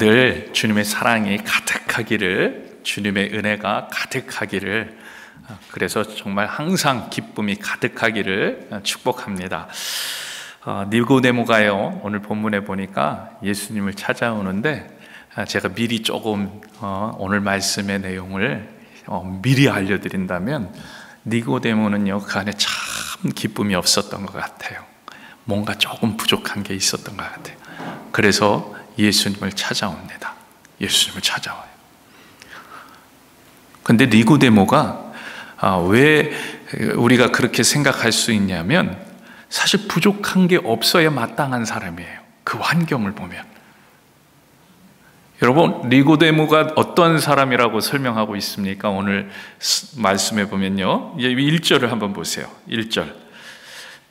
늘 주님의 사랑이 가득하기를, 주님의 은혜가 가득하기를, 그래서 정말 항상 기쁨이 가득하기를 축복합니다. 니고데모가요, 오늘 본문에 보니까 예수님을 찾아오는데, 제가 미리 조금 오늘 말씀의 내용을 미리 알려드린다면, 니고데모는요, 그 안에 참 기쁨이 없었던 것 같아요. 뭔가 조금 부족한 게 있었던 것 같아요. 그래서 예수님을 찾아옵니다. 예수님을 찾아와요. 근데 니고데모가 왜 우리가 그렇게 생각할 수 있냐면, 사실 부족한 게 없어야 마땅한 사람이에요. 그 환경을 보면. 여러분, 니고데모가 어떤 사람이라고 설명하고 있습니까? 오늘 말씀해 보면요, 1절을 한번 보세요. 1절.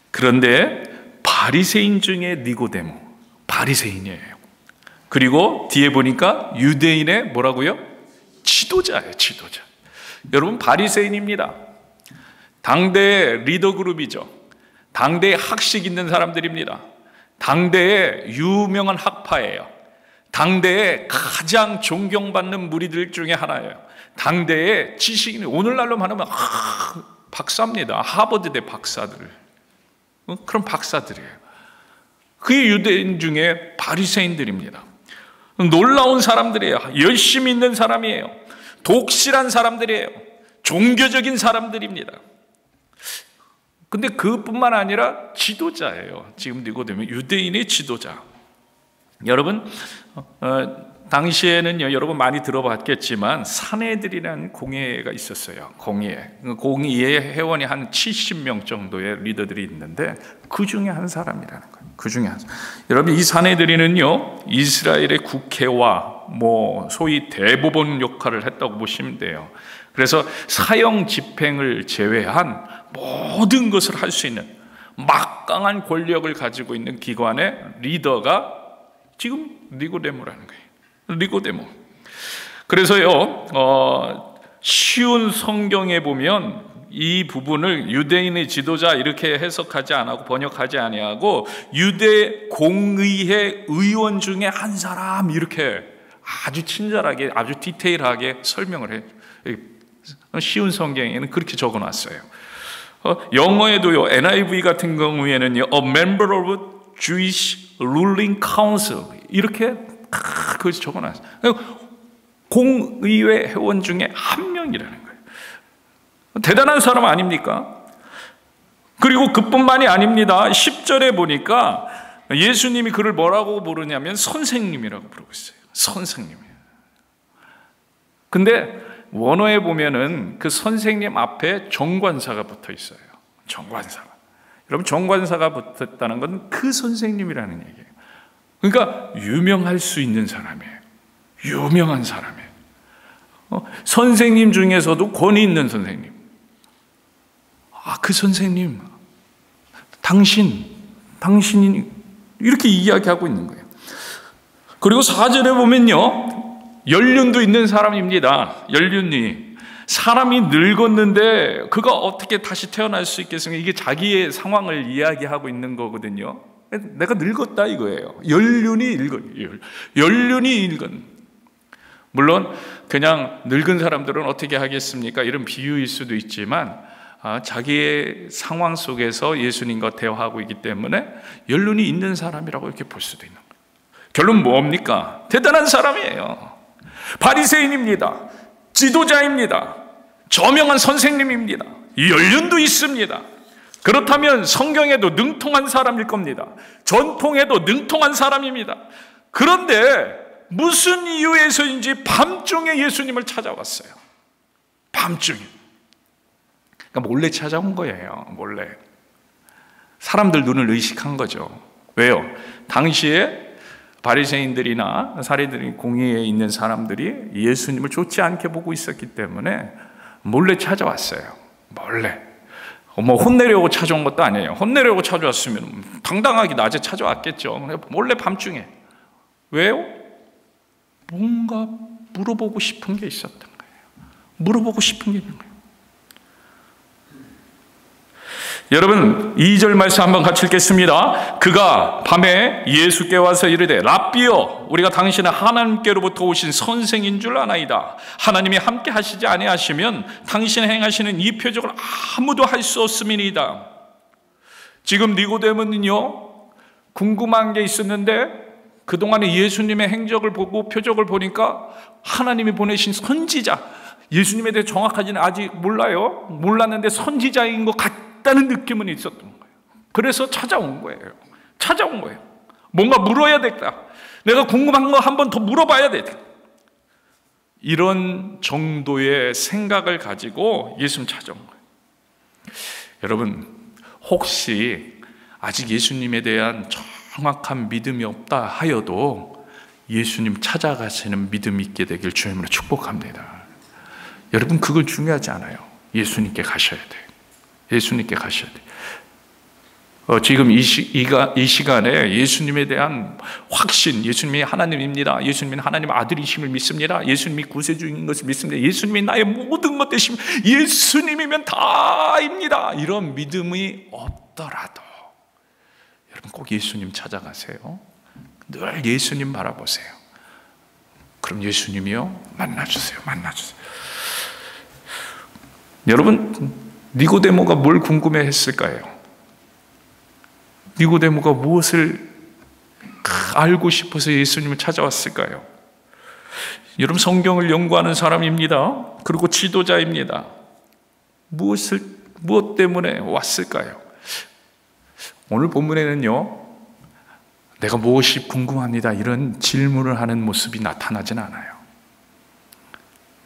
그런데 바리새인 중에 니고데모, 바리새인이에요. 그리고 뒤에 보니까 유대인의 뭐라고요? 지도자예요, 지도자. 여러분, 바리새인입니다. 당대의 리더 그룹이죠. 당대에 학식 있는 사람들입니다. 당대에 유명한 학파예요. 당대에 가장 존경받는 무리들 중에 하나예요. 당대에 지식인, 오늘날로 말하면 박사입니다. 하버드대 박사들. 그런 박사들이에요. 그게 유대인 중에 바리새인들입니다. 놀라운 사람들이에요. 열심히 있는 사람이에요. 독실한 사람들이에요. 종교적인 사람들입니다. 근데 그뿐만 아니라 지도자예요. 지금 니고데모, 유대인의 지도자. 여러분, 당시에는요, 여러분 많이 들어봤겠지만 사내들이라는 공회가 있었어요. 공의회 회원이 한 70명 정도의 리더들이 있는데 그 중에 한 사람이라는 거예요. 그 중에 한 사람. 여러분, 이 사내들이는요, 이스라엘의 국회와 소위 대법원 역할을 했다고 보시면 돼요. 그래서 사형 집행을 제외한 모든 것을 할 수 있는 막강한 권력을 가지고 있는 기관의 리더가 지금 니고데모라는 거예요. 니고데모. 그래서요, 쉬운 성경에 보면 이 부분을 유대인의 지도자 이렇게 해석하지 않고 번역하지 아니하고 유대 공의회 의원 중에 한 사람, 이렇게 아주 친절하게, 아주 디테일하게 설명을 해요. 쉬운 성경에는 그렇게 적어놨어요. 영어에도요, NIV 같은 경우에는요, a member of Jewish ruling council, 이렇게 그것이 적어놨어요. 공의회 회원 중에 한 명이라는 거예요. 대단한 사람 아닙니까? 그리고 그뿐만이 아닙니다. 10절에 보니까 예수님이 그를 뭐라고 부르냐면 선생님이라고 부르고 있어요. 선생님. 근데 원어에 보면은 그 선생님 앞에 정관사가 붙어 있어요. 정관사가. 여러분, 정관사가 붙었다는 건 그 선생님이라는 얘기예요. 그러니까 유명할 수 있는 사람이에요. 유명한 사람이에요. 선생님 중에서도 권위 있는 선생님. 그 선생님, 당신이 이렇게 이야기하고 있는 거예요. 그리고 4절에 보면요, 연륜도 있는 사람입니다. 연륜이. 사람이 늙었는데 그가 어떻게 다시 태어날 수 있겠습니까? 이게 자기의 상황을 이야기하고 있는 거거든요. 내가 늙었다 이거예요. 연륜이 늙은. 물론 그냥 늙은 사람들은 어떻게 하겠습니까? 이런 비유일 수도 있지만 자기의 상황 속에서 예수님과 대화하고 있기 때문에 연륜이 있는 사람이라고 이렇게 볼 수도 있는 거예요. 결론 뭡니까? 대단한 사람이에요. 바리새인입니다. 지도자입니다. 저명한 선생님입니다. 연륜도 있습니다. 그렇다면 성경에도 능통한 사람일 겁니다. 전통에도 능통한 사람입니다. 그런데 무슨 이유에서인지 밤중에 예수님을 찾아왔어요. 밤중에. 그러니까 몰래 찾아온 거예요. 몰래. 사람들 눈을 의식한 거죠. 왜요? 당시에 바리새인들이나 사례들이 공의회에 있는 사람들이 예수님을 좋지 않게 보고 있었기 때문에 몰래 찾아왔어요. 몰래. 혼내려고 찾아온 것도 아니에요. 혼내려고 찾아왔으면 당당하게 낮에 찾아왔겠죠. 몰래 밤중에. 왜요? 뭔가 물어보고 싶은 게 있었던 거예요. 물어보고 싶은 게 있는 거예요. 여러분 2절 말씀 한번 같이 읽겠습니다. 그가 밤에 예수께 와서 이르되 랍비여 우리가 당신은 하나님께로부터 오신 선생인 줄 아나이다. 하나님이 함께 하시지 아니하시면 당신이 행하시는 이 표적을 아무도 할 수 없음이니이다. 지금 니고데모는요 궁금한 게 있었는데 그동안에 예수님의 행적을 보고 표적을 보니까 하나님이 보내신 선지자, 예수님에 대해 정확하지는 아직 몰랐는데 선지자인 것 같다는 느낌은 있었던 거예요. 그래서 찾아온 거예요. 뭔가 물어야 되겠다. 내가 궁금한 거 한 번 더 물어봐야 되겠다. 이런 정도의 생각을 가지고 예수님 찾아온 거예요. 여러분 혹시 아직 예수님에 대한 정확한 믿음이 없다 하여도 예수님 찾아가시는 믿음이 있게 되길 주님으로 축복합니다. 여러분 그건 중요하지 않아요. 예수님께 가셔야 돼요. 예수님께 가셔야 돼요. 지금 이 시간에 예수님에 대한 확신, 예수님이 하나님입니다. 예수님은 하나님 아들이심을 믿습니다. 예수님이 구세주인 것을 믿습니다. 예수님이 나의 모든 것 되심, 예수님이면 다입니다. 이런 믿음이 없더라도 여러분 꼭 예수님 찾아가세요. 늘 예수님 바라보세요. 그럼 예수님이요 만나주세요. 여러분 니고데모가 뭘 궁금해했을까요? 니고데모가 무엇을 알고 싶어서 예수님을 찾아왔을까요? 여러분 성경을 연구하는 사람입니다. 그리고 지도자입니다. 무엇 때문에 왔을까요? 오늘 본문에는요 내가 무엇이 궁금합니다 이런 질문을 하는 모습이 나타나진 않아요.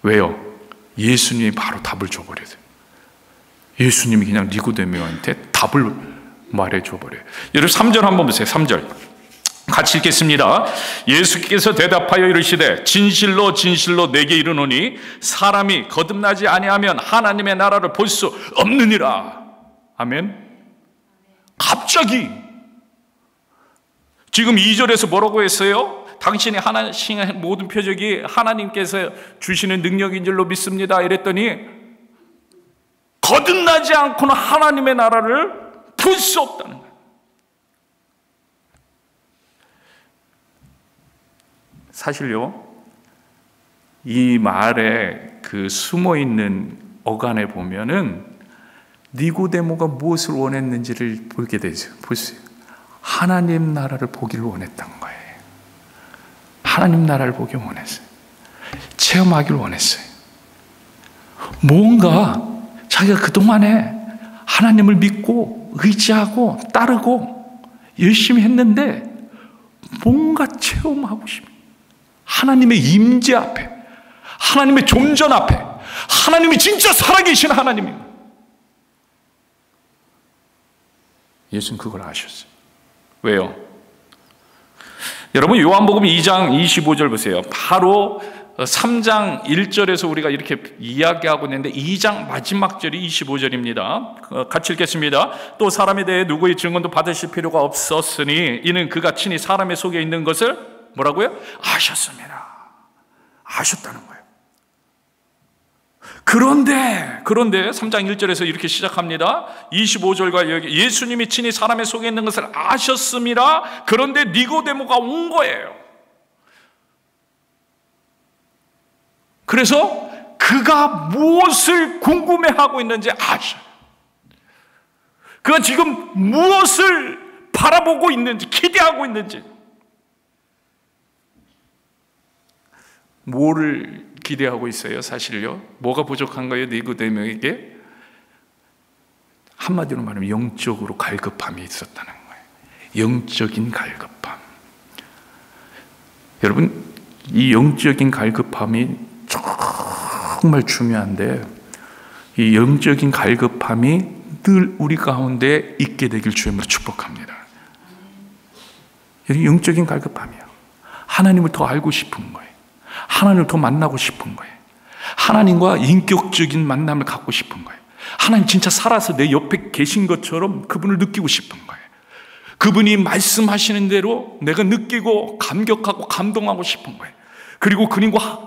왜요? 예수님이 바로 답을 줘버려요. 예수님이 그냥 니고데모한테 답을 말해줘버려요. 여러분 3절 한번 보세요. 3절 같이 읽겠습니다. 예수께서 대답하여 이르시되 진실로 진실로 내게 이르노니 사람이 거듭나지 아니하면 하나님의 나라를 볼 수 없느니라. 아멘. 갑자기 지금 2절에서 뭐라고 했어요? 당신이 하나님의 모든 표적이 하나님께서 주시는 능력인 줄로 믿습니다 이랬더니 거듭나지 않고는 하나님의 나라를 볼 수 없다는 거예요. 사실요 이 말에 그 숨어있는 어간에 보면은 니고데모가 무엇을 원했는지를 보게 되죠. 보세요. 하나님 나라를 보기를 원했던 거예요. 하나님 나라를 보기 원했어요. 체험하기를 원했어요. 뭔가 자기가 그동안에 하나님을 믿고 의지하고 따르고 열심히 했는데 뭔가 체험하고 싶어요. 하나님의 임재 앞에, 하나님의 존전 앞에, 하나님이 진짜 살아계신 하나님입니다. 예수는 그걸 아셨어요. 왜요? 여러분 요한복음 2장 25절 보세요. 바로 3장 1절에서 우리가 이렇게 이야기하고 있는데 2장 마지막 절이 25절입니다. 같이 읽겠습니다. 또 사람에 대해 누구의 증언도 받으실 필요가 없었으니 이는 그가 친히 사람의 속에 있는 것을 뭐라고요? 아셨습니다. 아셨다는 거예요. 그런데 3장 1절에서 이렇게 시작합니다. 25절과 여기 예수님이 친히 사람의 속에 있는 것을 아셨습니다. 그런데 니고데모가 온 거예요. 그래서 그가 무엇을 궁금해하고 있는지 아셔요. 그가 지금 무엇을 바라보고 있는지, 기대하고 있는지, 뭐를 기대하고 있어요? 사실요 뭐가 부족한 거예요? 니고데모에게 한마디로 말하면 영적으로 갈급함이 있었다는 거예요. 영적인 갈급함. 여러분 이 영적인 갈급함이 정말 중요한데 이 영적인 갈급함이 늘 우리 가운데 있게 되길 주님으로 축복합니다. 영적인 갈급함이요. 하나님을 더 알고 싶은 거예요. 하나님을 더 만나고 싶은 거예요. 하나님과 인격적인 만남을 갖고 싶은 거예요. 하나님 진짜 살아서 내 옆에 계신 것처럼 그분을 느끼고 싶은 거예요. 그분이 말씀하시는 대로 내가 느끼고 감격하고 감동하고 싶은 거예요. 그리고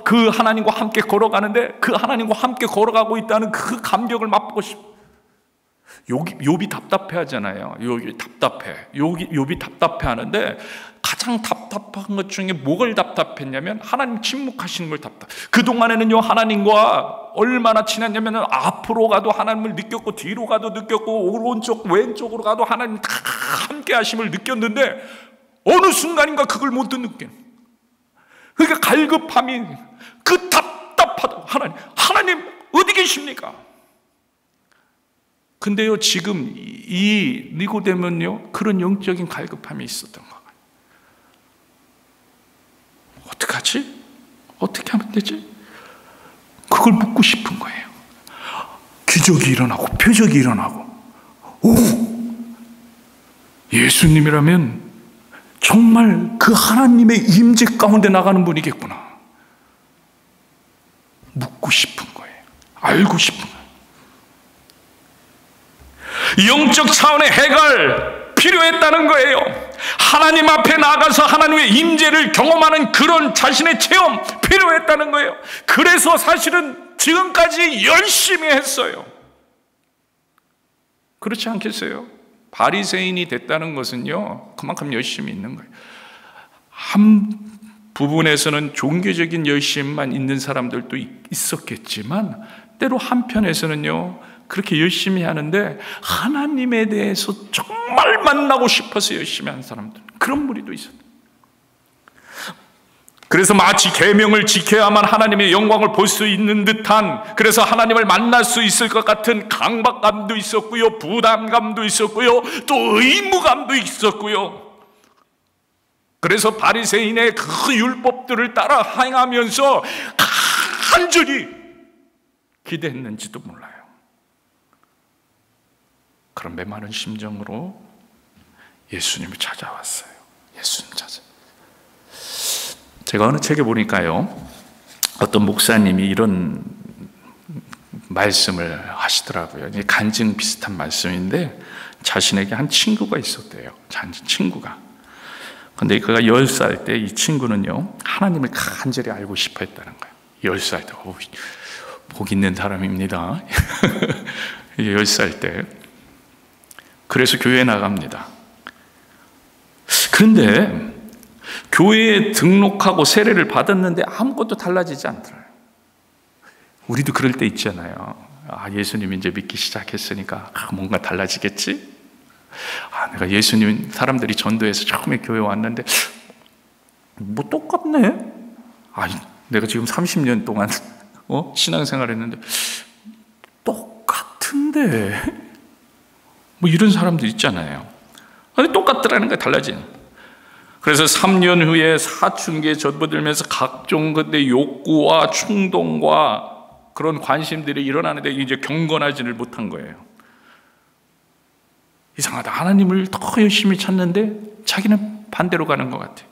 그 하나님과 함께 걸어가는데 그 하나님과 함께 걸어가고 있다는 그 감격을 맛보고 싶어요. 욥이 답답해 하잖아요. 욥이 답답해 하는데 가장 답답한 것 중에 뭐를 답답했냐면 하나님 침묵하시는 걸 답답해. 그동안에는요 하나님과 얼마나 친했냐면 앞으로 가도 하나님을 느꼈고 뒤로 가도 느꼈고 오른쪽 왼쪽으로 가도 하나님 다 함께 하심을 느꼈는데 어느 순간인가 그걸 못 느끼는. 그러니까 갈급함이 그 답답하다. 하나님 어디 계십니까? 근데요 지금 이 니고데모는요 그런 영적인 갈급함이 있었던 거예요. 어떡하지? 어떻게 하면 되지? 그걸 묻고 싶은 거예요. 기적이 일어나고 표적이 일어나고, 오, 예수님이라면 정말 그 하나님의 임재 가운데 나가는 분이겠구나. 묻고 싶은 거예요. 알고 싶은 거예요. 영적 차원의 해결 필요했다는 거예요. 하나님 앞에 나가서 하나님의 임재를 경험하는 그런 자신의 체험 필요했다는 거예요. 그래서 사실은 지금까지 열심히 했어요. 그렇지 않겠어요? 바리새인이 됐다는 것은요 그만큼 열심히 있는 거예요. 한 부분에서는 종교적인 열심만 있는 사람들도 있었겠지만 때로 한편에서는요 그렇게 열심히 하는데 하나님에 대해서 정말 만나고 싶어서 열심히 하는 사람들, 그런 무리도 있었다. 그래서 마치 계명을 지켜야만 하나님의 영광을 볼 수 있는 듯한, 그래서 하나님을 만날 수 있을 것 같은 강박감도 있었고요, 부담감도 있었고요, 또 의무감도 있었고요. 그래서 바리새인의 그 율법들을 따라 행하면서 간절히 기대했는지도 몰라요. 그런 메마른 심정으로 예수님이 찾아왔어요. 예수님 제가 어느 책에 보니까요 어떤 목사님이 이런 말씀을 하시더라고요. 간증 비슷한 말씀인데 자신에게 한 친구가 있었대요. 친구가. 근데 그가 10살 때 이 친구는요 하나님을 간절히 알고 싶어 했다는 거예요. 10살 때. 복 있는 사람입니다. 10살 때. 그래서 교회에 나갑니다. 그런데 교회에 등록하고 세례를 받았는데 아무것도 달라지지 않더라고요. 우리도 그럴 때 있잖아요. 예수님 이제 믿기 시작했으니까 뭔가 달라지겠지? 내가 예수님, 사람들이 전도해서 처음에 교회 왔는데 뭐 똑같네? 내가 지금 30년 동안 신앙생활 했는데 똑같은데? 뭐 이런 사람들 있잖아요. 아니 똑같더라는 게 달라지는. 그래서 3년 후에 사춘기에 접어들면서 각종 그때 욕구와 충동과 그런 관심들이 일어나는데 이제 경건하지를 못한 거예요. 이상하다. 하나님을 더 열심히 찾는데 자기는 반대로 가는 것 같아요.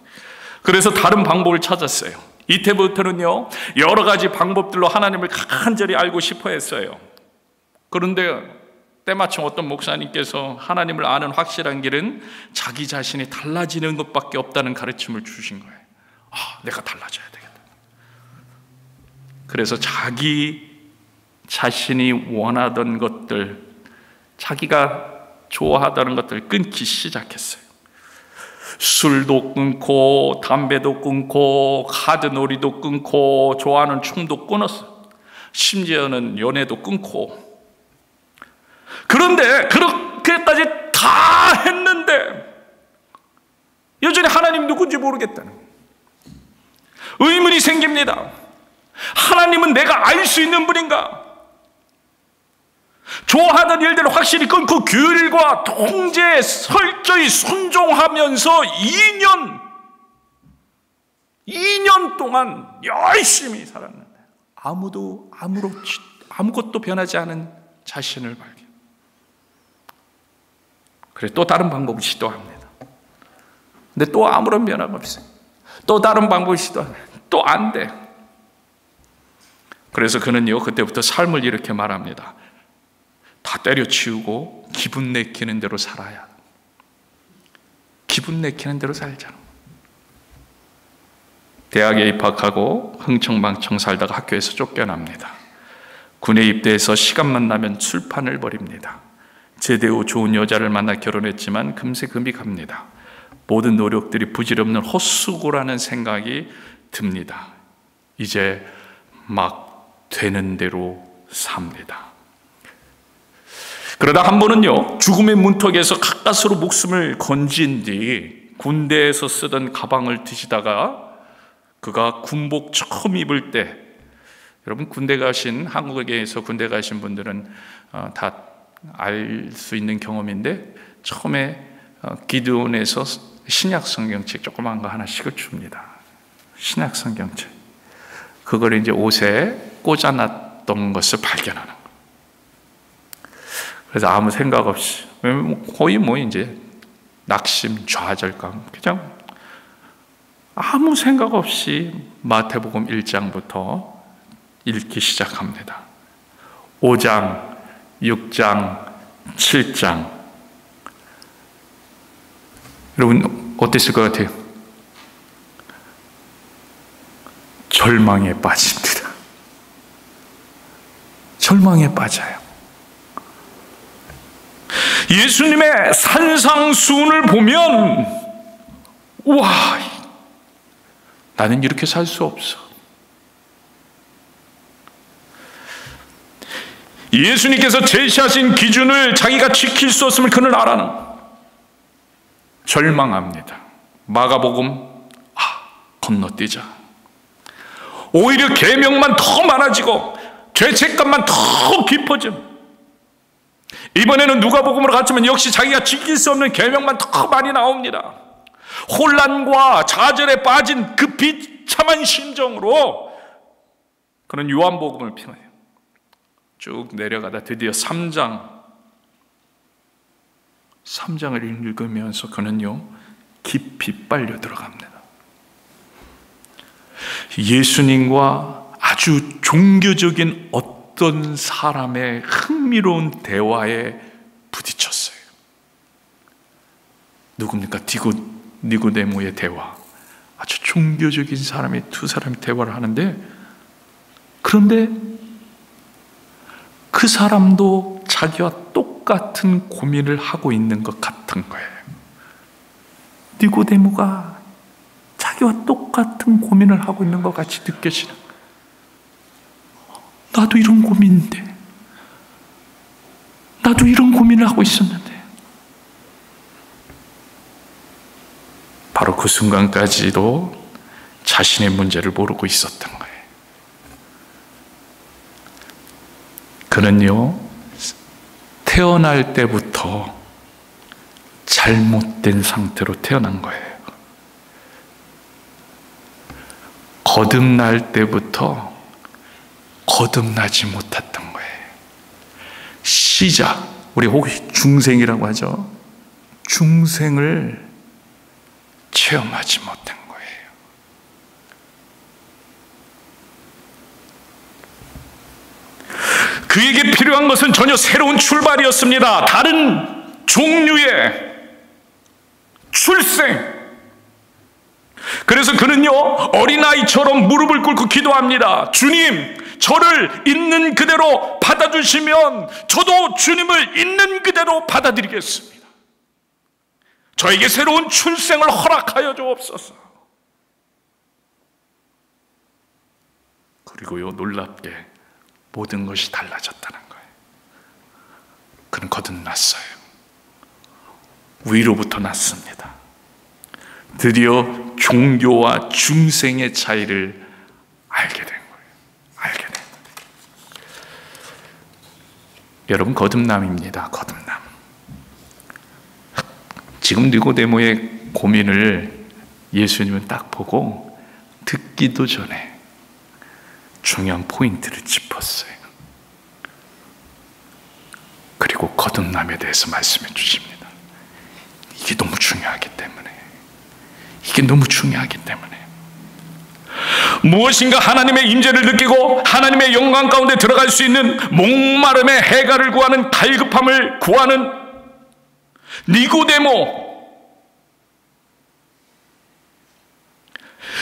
그래서 다른 방법을 찾았어요. 이때부터는요 여러 가지 방법들로 하나님을 간절히 알고 싶어 했어요. 그런데 때마침 어떤 목사님께서 하나님을 아는 확실한 길은 자기 자신이 달라지는 것밖에 없다는 가르침을 주신 거예요. 내가 달라져야 되겠다. 그래서 자기 자신이 원하던 것들, 자기가 좋아하다는 것들을 끊기 시작했어요. 술도 끊고 담배도 끊고 카드놀이도 끊고 좋아하는 춤도 끊었어요. 심지어는 연애도 끊고. 그런데 그렇게까지 다 했는데 여전히 하나님 누군지 모르겠다는 의문이 생깁니다. 하나님은 내가 알 수 있는 분인가? 좋아하던 일들을 확실히 끊고 규율과 통제에 철저히 순종하면서 2년 동안 열심히 살았는데 아무것도 변하지 않은 자신을 발견. 그래 또 다른 방법을 시도합니다. 근데 또 아무런 변화가 없어요. 또 다른 방법을 시도합니다. 또 안 돼. 그래서 그는요 그때부터 삶을 이렇게 말합니다. 다 때려치우고 기분 내키는 대로 살아야. 기분 내키는 대로 살자. 대학에 입학하고 흥청망청 살다가 학교에서 쫓겨납니다. 군에 입대해서 시간만 나면 술판을 벌입니다. 제대 후 좋은 여자를 만나 결혼했지만 금세 금이 갑니다. 모든 노력들이 부질없는 헛수고라는 생각이 듭니다. 이제 막 되는 대로 삽니다. 그러다 한 번은요, 죽음의 문턱에서 가까스로 목숨을 건진 뒤 군대에서 쓰던 가방을 뒤지다가 그가 군복 처음 입을 때, 여러분 한국에서 군대 가신 분들은 다 알 수 있는 경험인데, 처음에 기드온에서 신약 성경책 조그만 거 하나씩을 줍니다. 신약 성경책. 그걸 이제 옷에 꽂아놨던 것을 발견하는 거예요. 그래서 아무 생각 없이, 거의 이제 낙심, 좌절감, 그냥 아무 생각 없이 마태복음 1장부터 읽기 시작합니다. 5장, 6장, 7장. 여러분 어땠을 것 같아요? 절망에 빠집니다. 절망에 빠져요. 예수님의 산상수훈을 보면, 우와, 나는 이렇게 살 수 없어. 예수님께서 제시하신 기준을 자기가 지킬 수 없음을 그는 알아는 절망합니다. 마가복음, 건너뛰자. 오히려 계명만 더 많아지고 죄책감만 더 깊어짐. 이번에는 누가복음으로 갔지만 역시 자기가 지킬 수 없는 계명만 더 많이 나옵니다. 혼란과 좌절에 빠진 그 비참한 심정으로 그는 요한복음을 펴요. 쭉 내려가다 드디어 3장을 읽으면서 그는요, 깊이 빨려 들어갑니다. 예수님과 아주 종교적인 어떤 사람의 흥미로운 대화에 부딪혔어요. 누굽니까? 니고데모의 대화. 아주 종교적인 사람이 두 사람이 대화를 하는데, 그런데 그 사람도 자기와 똑같은 고민을 하고 있는 것 같은 거예요. 니고데모가 자기와 똑같은 고민을 하고 있는 것 같이 느껴지는 거예요. 나도 이런 고민인데, 나도 이런 고민을 하고 있었는데. 바로 그 순간까지도 자신의 문제를 모르고 있었던 거예요. 그는요, 태어날 때부터 잘못된 상태로 태어난 거예요. 거듭날 때부터 거듭나지 못했던 거예요. 시작, 우리 혹시 중생이라고 하죠? 중생을 체험하지 못한 거예요. 그에게 필요한 것은 전혀 새로운 출발이었습니다. 다른 종류의 출생. 그래서 그는요, 어린아이처럼 무릎을 꿇고 기도합니다. 주님, 저를 있는 그대로 받아주시면 저도 주님을 있는 그대로 받아들이겠습니다. 저에게 새로운 출생을 허락하여 주옵소서. 그리고요, 놀랍게 모든 것이 달라졌다는 거예요. 그는 거듭났어요. 위로부터 났습니다. 드디어 종교와 중생의 차이를 알게 된 거예요. 알게 된 거예요. 여러분, 거듭남입니다. 거듭남. 지금 니고데모의 고민을 예수님은 딱 보고 듣기도 전에 중요한 포인트를 짚었어요. 그리고 거듭남에 대해서 말씀해 주십니다. 이게 너무 중요하기 때문에. 이게 너무 중요하기 때문에. 무엇인가 하나님의 임재를 느끼고 하나님의 영광 가운데 들어갈 수 있는 목마름의 해결을 구하는 갈급함을 구하는 니고데모.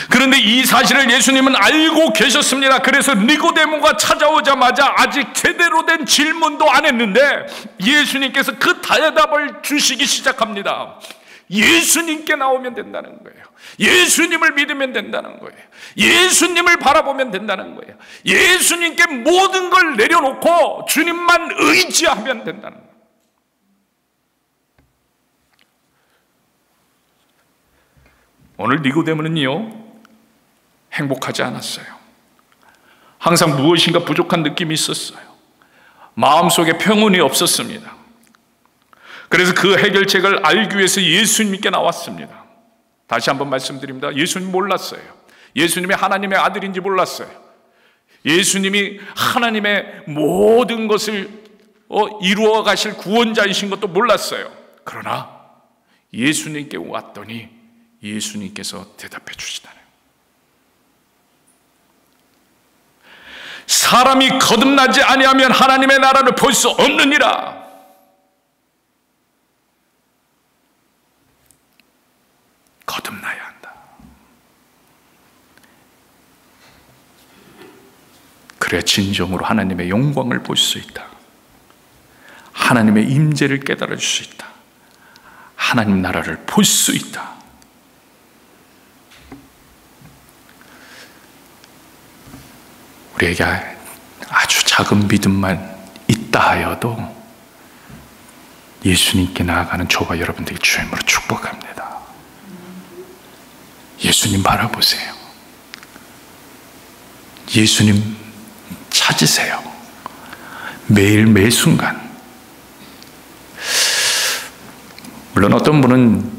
그런데 이 사실을 예수님은 알고 계셨습니다. 그래서 니고데모가 찾아오자마자 아직 제대로 된 질문도 안 했는데 예수님께서 그 대답을 주시기 시작합니다. 예수님께 나오면 된다는 거예요. 예수님을 믿으면 된다는 거예요. 예수님을 바라보면 된다는 거예요. 예수님께 모든 걸 내려놓고 주님만 의지하면 된다는 거예요. 오늘 니고데모는요, 행복하지 않았어요. 항상 무엇인가 부족한 느낌이 있었어요. 마음속에 평온이 없었습니다. 그래서 그 해결책을 알기 위해서 예수님께 나왔습니다. 다시 한번 말씀드립니다. 예수님 몰랐어요. 예수님이 하나님의 아들인지 몰랐어요. 예수님이 하나님의 모든 것을 이루어 가실 구원자이신 것도 몰랐어요. 그러나 예수님께 왔더니 예수님께서 대답해 주시다는, 사람이 거듭나지 아니하면 하나님의 나라를 볼 수 없느니라. 거듭나야 한다. 그래야 진정으로 하나님의 영광을 볼 수 있다. 하나님의 임재를 깨달을 수 있다. 하나님 나라를 볼 수 있다. 우리에게 아주 작은 믿음만 있다 하여도 예수님께 나아가는 저와 여러분들이 주임으로 축복합니다. 예수님 바라보세요. 예수님 찾으세요. 매일 매 순간. 물론 어떤 분은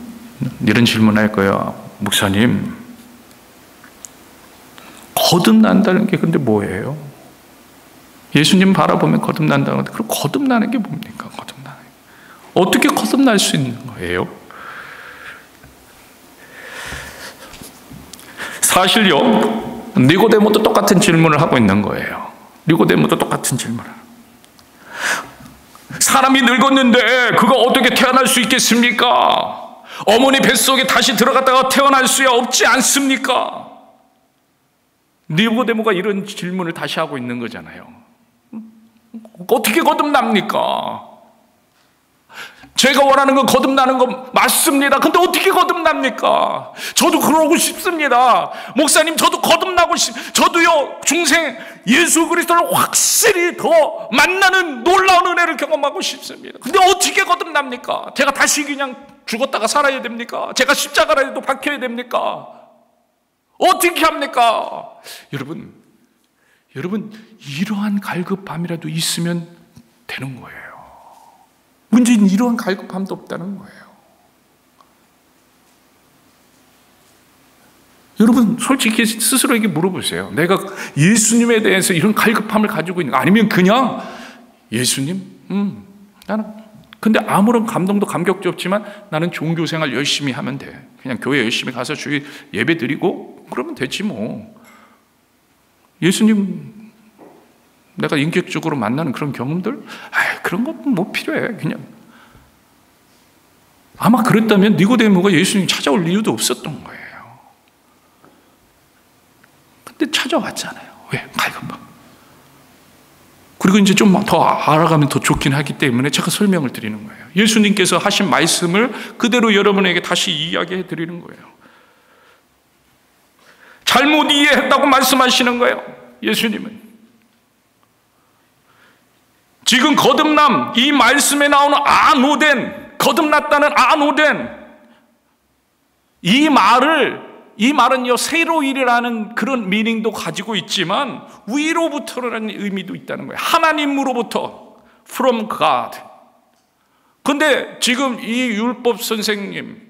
이런 질문을 할 거예요. 목사님, 거듭난다는 게 근데 뭐예요? 예수님 바라보면 거듭난다는데, 그럼 거듭나는 게 뭡니까? 거듭나는 게. 어떻게 거듭날 수 있는 거예요? 사실요, 니고데모도 똑같은 질문을 하고 있는 거예요. 니고데모도 똑같은 질문을. 사람이 늙었는데 그가 어떻게 태어날 수 있겠습니까? 어머니 뱃속에 다시 들어갔다가 태어날 수야 없지 않습니까? 니고데모가 이런 질문을 다시 하고 있는 거잖아요. 어떻게 거듭납니까? 제가 원하는 건 거듭나는 건 맞습니다. 근데 어떻게 거듭납니까? 저도 그러고 싶습니다. 목사님, 저도 거듭나고 저도요, 중생 예수 그리스도를 확실히 더 만나는 놀라운 은혜를 경험하고 싶습니다. 근데 어떻게 거듭납니까? 제가 다시 그냥 죽었다가 살아야 됩니까? 제가 십자가라도 박혀야 됩니까? 어떻게 합니까? 여러분, 이러한 갈급함이라도 있으면 되는 거예요. 문제는 이러한 갈급함도 없다는 거예요. 여러분, 솔직히 스스로에게 물어보세요. 내가 예수님에 대해서 이런 갈급함을 가지고 있는가? 아니면 그냥 예수님, 나는 근데 아무런 감동도 감격도 없지만 나는 종교생활 열심히 하면 돼. 그냥 교회 열심히 가서 주일 예배 드리고 그러면 되지 뭐. 예수님 내가 인격적으로 만나는 그런 경험들, 그런 건 뭐 필요해. 그냥. 아마 그랬다면 니고데모가 예수님 찾아올 이유도 없었던 거예요. 근데 찾아왔잖아요. 왜? 갈급함. 그리고 이제 좀 더 알아가면 더 좋긴 하기 때문에 제가 설명을 드리는 거예요. 예수님께서 하신 말씀을 그대로 여러분에게 다시 이야기해 드리는 거예요. 잘못 이해했다고 말씀하시는 거예요. 예수님은. 지금 거듭남, 이 말씀에 나오는 아노된, 거듭났다는 아노된, 이 말은요, 새로일이라는 그런 미닝도 가지고 있지만 위로부터라는 의미도 있다는 거예요. 하나님으로부터, from God. 근데 지금 이 율법 선생님,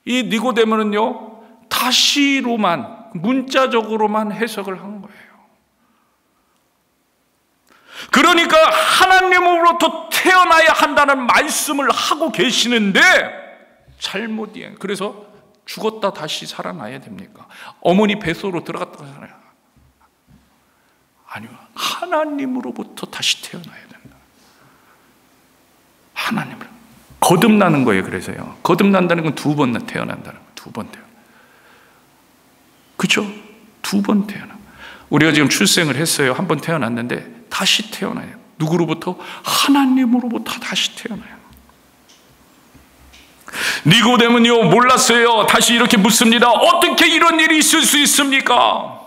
이 니고데모는요, 다시로만, 문자적으로만 해석을 한 거예요. 그러니까 하나님으로부터 태어나야 한다는 말씀을 하고 계시는데 잘못 이해. 그래서 죽었다 다시 살아나야 됩니까? 어머니 뱃속으로 들어갔다가 살아나야. 아니요. 하나님으로부터 다시 태어나야 된다. 하나님으로. 거듭나는 거예요. 그래서요. 거듭난다는 건 2번 태어난다는 거예요. 2번 태어나. 그죠? 2번 태어나. 우리가 지금 출생을 했어요. 한 번 태어났는데 다시 태어나요. 누구로부터? 하나님으로부터 다시 태어나요. 니고데모는요 몰랐어요. 다시 이렇게 묻습니다. 어떻게 이런 일이 있을 수 있습니까?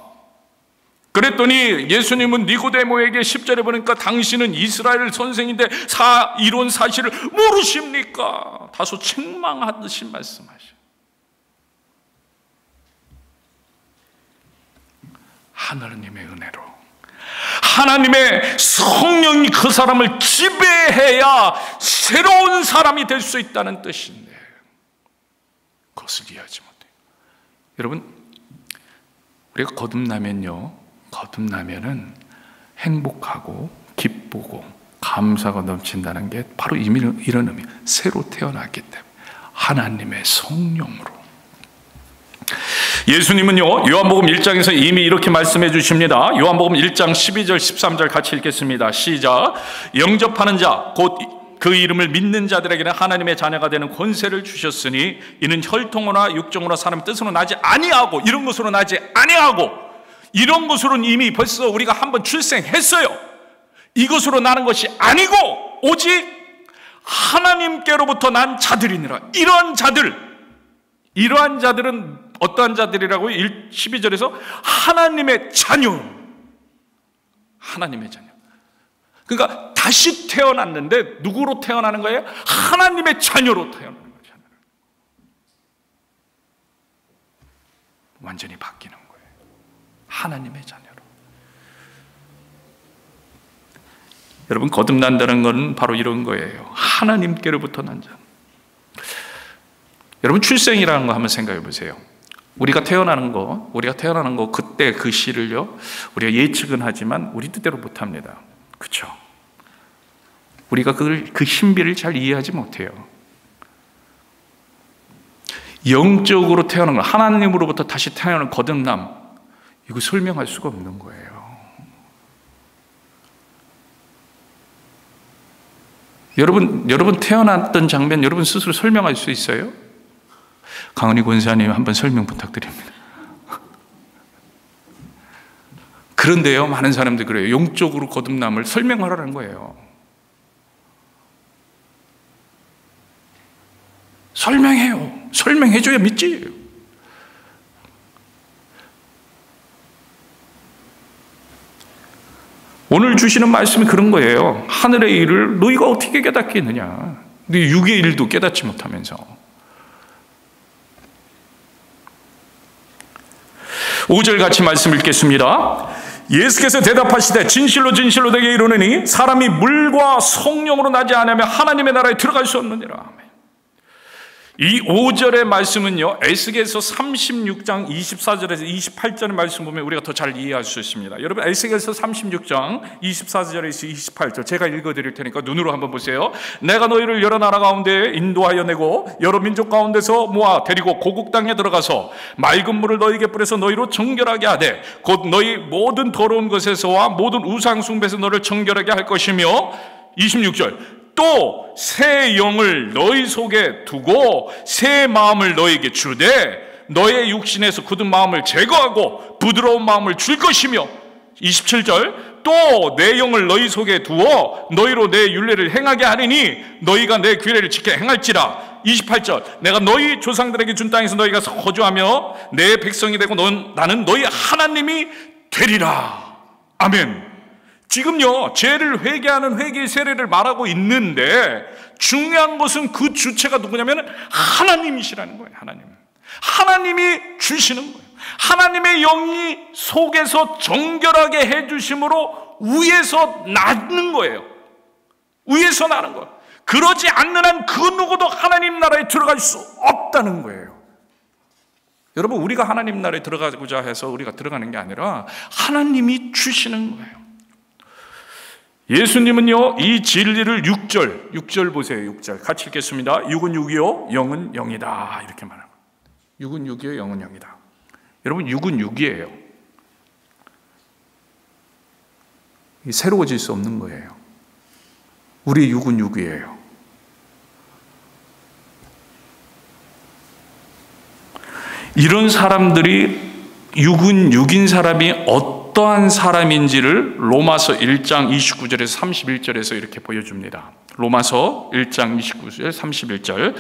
그랬더니 예수님은 니고데모에게 10절에 보니까 당신은 이스라엘 선생인데 이런 사실을 모르십니까? 다소 책망하듯이 말씀하셔요. 하나님의 은혜로 하나님의 성령이 그 사람을 지배해야 새로운 사람이 될 수 있다는 뜻인데 그것을 이해하지 못해요. 여러분, 우리가 거듭나면은 행복하고 기쁘고 감사가 넘친다는 게 바로 이런 의미. 새로 태어났기 때문에 하나님의 성령으로. 예수님은요 요한복음 1장에서 이미 이렇게 말씀해 주십니다. 요한복음 1장 12절 13절 같이 읽겠습니다. 시작. 영접하는 자 곧 그 이름을 믿는 자들에게는 하나님의 자녀가 되는 권세를 주셨으니 이는 혈통으로나 육정으로나 사람의 뜻으로 나지 아니하고 이런 것으로 나지 아니하고 이런 것으로는 이미 벌써 우리가 한번 출생했어요. 이것으로 나는 것이 아니고 오직 하나님께로부터 난 자들이니라. 이러한 자들은 어떠한 자들이라고요? 12절에서 하나님의 자녀. 하나님의 자녀. 그러니까 다시 태어났는데 누구로 태어나는 거예요? 하나님의 자녀로 태어나는 거죠. 완전히 바뀌는 거예요. 하나님의 자녀로. 여러분, 거듭난다는 건 바로 이런 거예요. 하나님께로부터 난 자. 여러분, 출생이라는 거 한번 생각해 보세요. 우리가 태어나는 거 그때 그 시를요 우리가 예측은 하지만 우리 뜻대로 못합니다. 그렇죠? 우리가 그 신비를 잘 이해하지 못해요. 영적으로 태어난 거, 하나님으로부터 다시 태어난 거듭남, 이거 설명할 수가 없는 거예요. 여러분 태어났던 장면 여러분 스스로 설명할 수 있어요? 강은희 권사님 한번 설명 부탁드립니다. 그런데요, 많은 사람들이 그래요. 영적으로 거듭남을 설명하라는 거예요. 설명해요. 설명해줘야 믿지. 오늘 주시는 말씀이 그런 거예요. 하늘의 일을 너희가 어떻게 깨닫겠느냐. 네 육의 일도 깨닫지 못하면서. 5절 같이 말씀 읽겠습니다. 예수께서 대답하시되 진실로 진실로 내게 이르노니 사람이 물과 성령으로 나지 않으면 하나님의 나라에 들어갈 수 없느니라. 아멘. 이 5절의 말씀은요 에스겔서 36장 24절에서 28절의 말씀 보면 우리가 더 잘 이해할 수 있습니다. 여러분, 에스겔서 36장 24절에서 28절 제가 읽어드릴 테니까 눈으로 한번 보세요. 내가 너희를 여러 나라 가운데 인도하여 내고 여러 민족 가운데서 모아 데리고 고국 땅에 들어가서 맑은 물을 너희에게 뿌려서 너희로 정결하게 하되 곧 너희 모든 더러운 것에서와 모든 우상 숭배에서 너를 정결하게 할 것이며 26절 또 새 영을 너희 속에 두고 새 마음을 너희에게 주되 너의 육신에서 굳은 마음을 제거하고 부드러운 마음을 줄 것이며 27절 또 내 영을 너희 속에 두어 너희로 내 율례를 행하게 하리니 너희가 내 규례를 지켜 행할지라. 28절 내가 너희 조상들에게 준 땅에서 너희가 거주하며 내 백성이 되고 나는 너희 하나님이 되리라. 아멘. 지금요 죄를 회개하는 회개의 세례를 말하고 있는데 중요한 것은 그 주체가 누구냐면 하나님이시라는 거예요. 하나님이 주시는 거예요. 하나님의 영이 속에서 정결하게 해주심으로 위에서 나는 거예요. 위에서 나는 거예요. 그러지 않는 한 그 누구도 하나님 나라에 들어갈 수 없다는 거예요. 여러분, 우리가 하나님 나라에 들어가고자 해서 우리가 들어가는 게 아니라 하나님이 주시는 거예요. 예수님은요 이 진리를 6절 보세요. 6절 같이 읽겠습니다. 육은 육이요 영은 영이다 이렇게 말합니다. 육은 육이요 영은 영이다. 여러분, 육은 육이에요. 새로워질 수 없는 거예요. 우리 육은 육이에요. 이런 사람들이 육인 사람이 어떠한 사람인지를 로마서 1장 29절에서 31절에서 이렇게 보여줍니다. 로마서 1장 29절 31절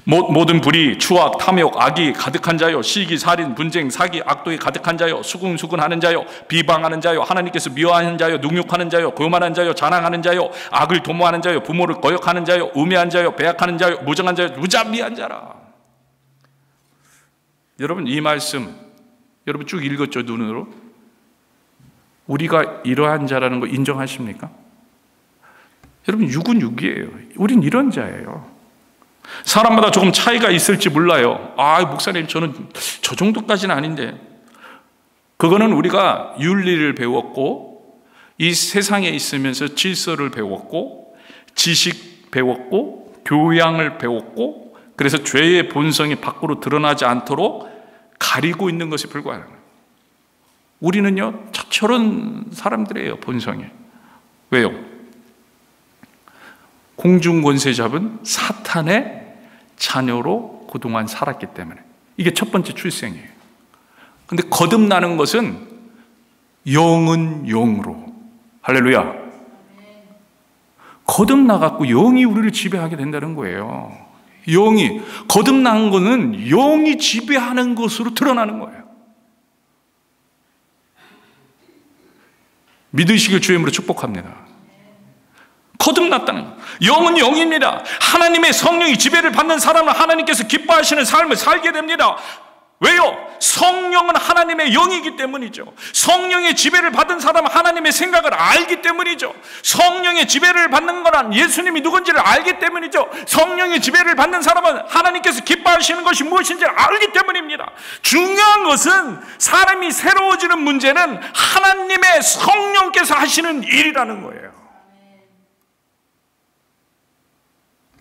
모든 불의, 추악, 탐욕, 악이 가득한 자요, 시기, 살인, 분쟁, 사기, 악독이 가득한 자요, 수군수군하는 자요, 비방하는 자요, 하나님께서 미워하는 자요, 능욕하는 자요, 교만한 자요, 자랑하는 자요, 악을 도모하는 자요, 부모를 거역하는 자요, 우매한 자요, 배약하는 자요, 무정한 자요, 무자비한 자라. 여러분, 이 말씀 여러분 쭉 읽었죠, 눈으로? 우리가 이러한 자라는 거 인정하십니까? 여러분, 육은 육이에요. 우린 이런 자예요. 사람마다 조금 차이가 있을지 몰라요. 목사님, 저는 저 정도까지는 아닌데. 그거는 우리가 윤리를 배웠고, 이 세상에 있으면서 질서를 배웠고, 지식 배웠고, 교양을 배웠고, 그래서 죄의 본성이 밖으로 드러나지 않도록 가리고 있는 것에 불과해요. 우리는요, 저런 사람들이에요, 본성이. 왜요? 공중권세 잡은 사탄의 자녀로 그동안 살았기 때문에. 이게 첫 번째 출생이에요. 근데 거듭나는 것은 영은 영으로. 할렐루야. 거듭나갖고 영이 우리를 지배하게 된다는 거예요. 영이, 거듭난 거는 영이 지배하는 것으로 드러나는 거예요. 믿으시길 주의 이름으로 축복합니다. 거듭났다는 것. 영은 영입니다. 하나님의 성령이 지배를 받는 사람은 하나님께서 기뻐하시는 삶을 살게 됩니다. 왜요? 성령은 하나님의 영이기 때문이죠. 성령의 지배를 받은 사람은 하나님의 생각을 알기 때문이죠. 성령의 지배를 받는 거란 예수님이 누군지를 알기 때문이죠. 성령의 지배를 받는 사람은 하나님께서 기뻐하시는 것이 무엇인지를 알기 때문입니다. 중요한 것은 사람이 새로워지는 문제는 하나님의 성령께서 하시는 일이라는 거예요.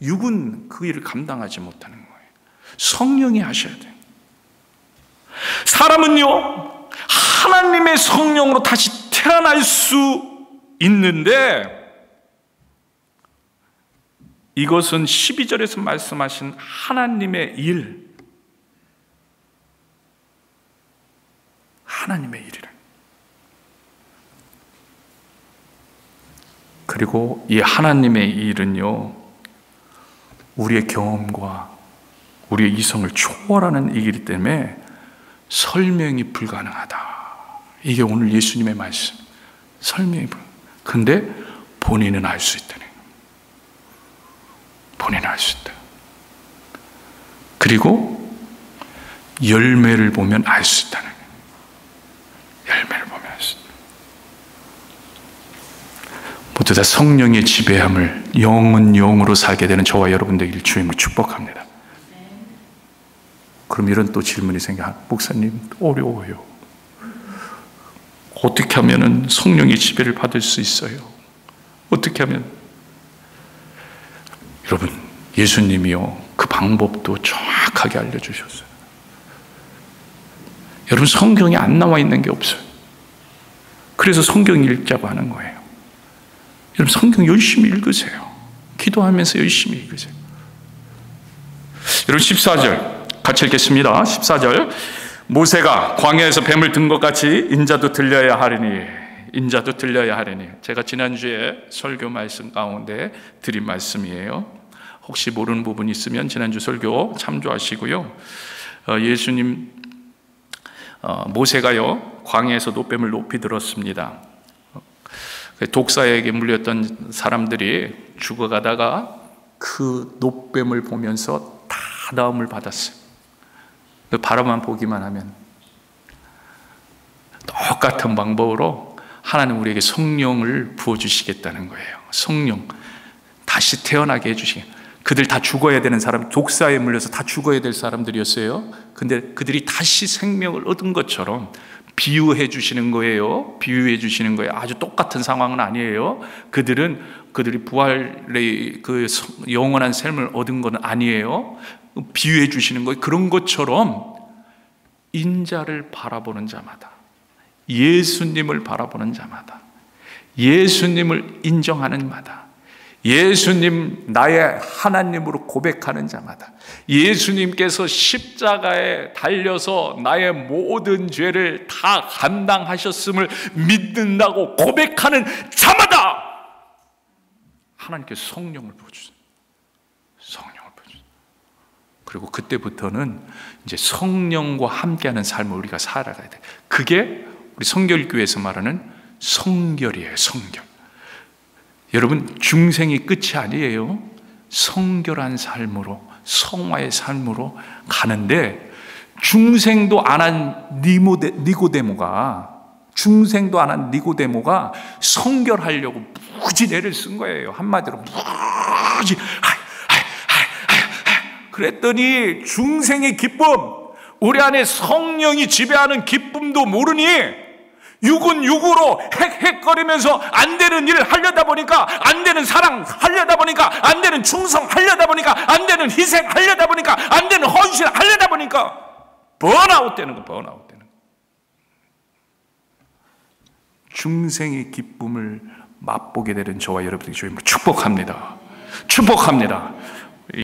육은 그 일을 감당하지 못하는 거예요. 성령이 하셔야 돼요. 사람은요, 하나님의 성령으로 다시 태어날 수 있는데, 이것은 12절에서 말씀하신 하나님의 일, 하나님의 일이라. 그리고 이 하나님의 일은요, 우리의 경험과 우리의 이성을 초월하는 일이기 때문에 설명이 불가능하다. 이게 오늘 예수님의 말씀. 설명이 불가능하다. 근데 본인은 알 수 있다는 거예요. 본인은 알 수 있다. 그리고 열매를 보면 알 수 있다는 거예요. 열매를 보면 알 수 있다. 모두 다 성령의 지배함을 영은 영으로 살게 되는 저와 여러분들을 주임을 축복합니다. 그럼 이런 또 질문이 생겨. 목사님, 어려워요. 어떻게 하면 성령의 지배를 받을 수 있어요? 어떻게 하면? 여러분, 예수님이요, 그 방법도 정확하게 알려주셨어요. 여러분, 성경에 안 나와 있는 게 없어요. 그래서 성경 읽자고 하는 거예요. 여러분, 성경 열심히 읽으세요. 기도하면서 열심히 읽으세요. 여러분, 14절 같이 읽겠습니다. 14절. 모세가 광야에서 뱀을 든 것 같이 인자도 들려야 하리니, 인자도 들려야 하리니. 제가 지난주에 설교 말씀 가운데 드린 말씀이에요. 혹시 모르는 부분 있으면 지난주 설교 참조하시고요. 예수님, 모세가요, 광야에서 노뱀을 높이 들었습니다. 독사에게 물렸던 사람들이 죽어가다가 그 노뱀을 보면서 다 나음을 받았어요. 바라만 보기만 하면. 똑같은 방법으로 하나님 우리에게 성령을 부어주시겠다는 거예요. 성령, 다시 태어나게 해주시겠다. 그들 다 죽어야 되는 사람, 독사에 물려서 다 죽어야 될 사람들이었어요. 근데 그들이 다시 생명을 얻은 것처럼 비유해 주시는 거예요. 비유해 주시는 거예요. 아주 똑같은 상황은 아니에요. 그들이 부활의 그 영원한 삶을 얻은 건 아니에요. 비유해 주시는 거예요. 그런 것처럼 인자를 바라보는 자마다, 예수님을 바라보는 자마다, 예수님을 인정하는 자마다, 예수님 나의 하나님으로 고백하는 자마다, 예수님께서 십자가에 달려서 나의 모든 죄를 다 감당하셨음을 믿는다고 고백하는 자마다 하나님께서 성령을 부어주세요. 성령을 부어주세요. 그리고 그때부터는 이제 성령과 함께하는 삶을 우리가 살아가야 돼. 그게 우리 성결교회에서 말하는 성결이에요. 성결. 여러분, 중생이 끝이 아니에요. 성결한 삶으로, 성화의 삶으로 가는데, 중생도 안 한 니고데모가 성결하려고 무지 애를 쓴 거예요. 한마디로 무지. 그랬더니 중생의 기쁨, 우리 안에 성령이 지배하는 기쁨도 모르니 육은 육으로 헥헥거리면서 안 되는 일을 하려다 보니까, 안 되는 사랑 하려다 보니까, 안 되는 충성 하려다 보니까, 안 되는 희생 하려다 보니까, 안 되는 헌신 하려다 보니까 번아웃 되는 거, 번아웃 되는 거. 중생의 기쁨을 맛보게 되는 저와 여러분들이 주님을 축복합니다. 축복합니다.